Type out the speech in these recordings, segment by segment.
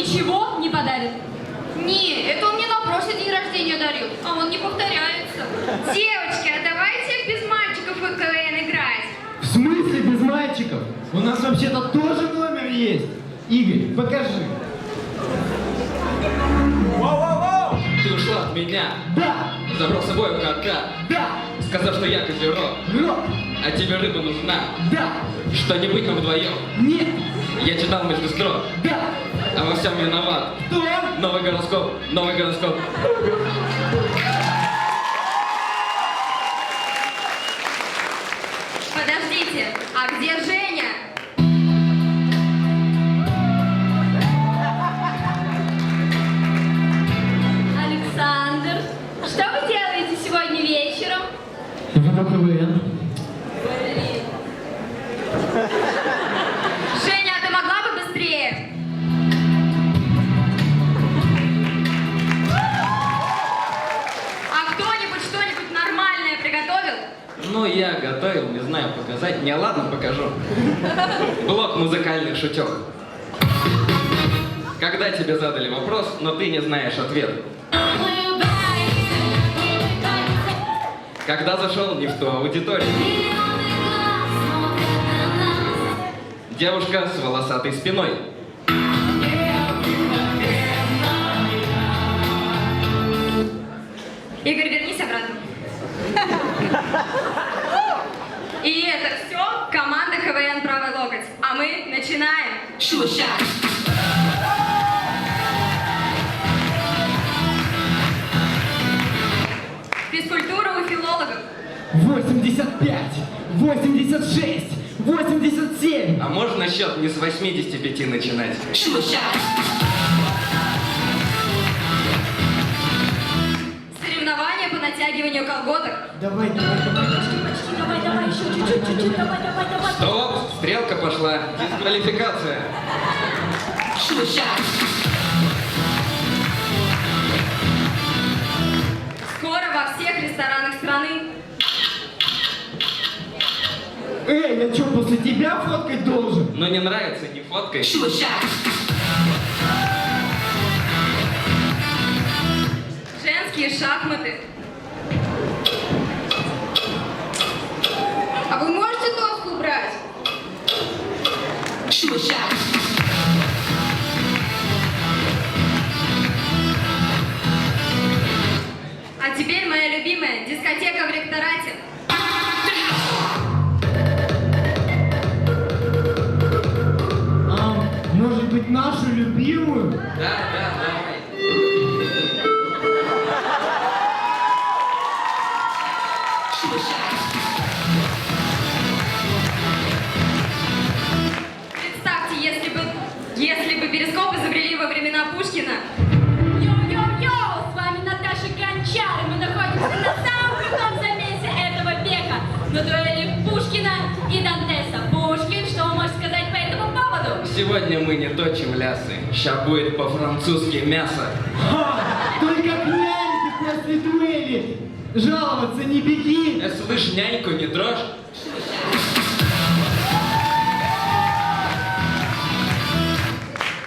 ничего не подарит. Не, это он мне на прошлый день рождения дарил, а он не повторяется. Девочки, а давайте без мальчиков в КВН играть. В смысле без мальчиков? У нас вообще-то тоже номер есть. Игорь, покажи. Воу-воу-воу! Ты ушла от меня. Да, Забрал с собой кота. да, Сказав, что я козерог. рок, А тебе рыба нужна. да, Что не быть нам вдвоем. нет, Я читал между строк. да. А во всем виноват. Кто? Новый гороскоп, новый гороскоп. Подождите, а где Женя? Александр, что вы делаете сегодня вечером? Веду КВН. Блин. Женя, а ты могла бы быстрее? А кто-нибудь что-нибудь нормальное приготовил? Ну, я готовил, не знаю, показать. Не, ладно, покажу. Блок музыкальных шутек. Когда тебе задали вопрос, но ты не знаешь ответ. Когда зашел не в ту аудиторию. Девушка с волосатой спиной. Игорь, вернись обратно. И это все команда КВН «Правый локоть». А мы начинаем. Шуша. Физкультура у филологов. 85, 86, 87. А можно счет не с 85 начинать? Шуша. Соревнования по натягиванию колготок. Давай, давай, давай. Давай, еще чуть-чуть, давай. Стоп! Стрелка пошла. Дисквалификация. Шуша. Скоро во всех ресторанах страны. Эй, я что, после тебя фоткать должен? Но не нравится, не фоткай. Шуша. Женские шахматы. А вы можете доску убрать? Шуша. А теперь моя любимая дискотека в ректорате. Может быть, нашу любимую? Да, давай. Представьте, если бы перископ изобрели во времена Пушкина. Йоу-йоу-йоу, с вами Наташа Гончар, и мы находимся на самом крутом замесе этого века. На дуэли Пушкина и Дантеса. Пушкин, что вы можете сказать по этому поводу? Сегодня мы не точим лясы. Ща будет по-французски мясо. Ха! Только к няньке после дуэли! Жаловаться не беги! Слышь, няньку не дрожь.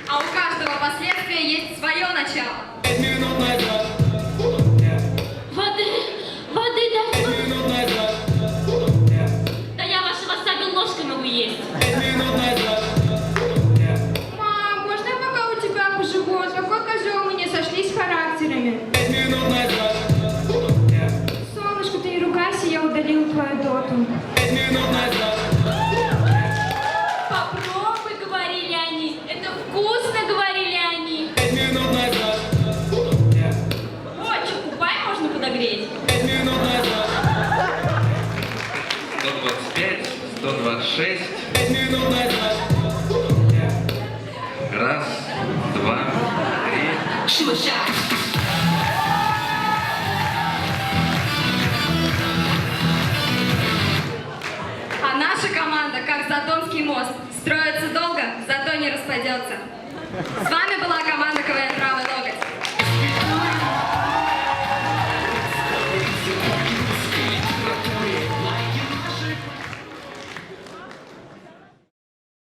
А у каждого последствия есть свое начало. Воды дайте. Да я вашего саби ложкой могу есть. Мам, можно я пока у тебя поживу? Такой козел, мы не сошлись характерами. Солнышко, ты не ругайся, я удалил твою доту. Попробуй, говорили они. Это вкусно, говорили они. О, что, купай можно подогреть? 125, 126. Раз, два, три. Шуша. А наша команда, как Затонский мост, строится долго, зато не распадется. С вами была команда КВН «Правый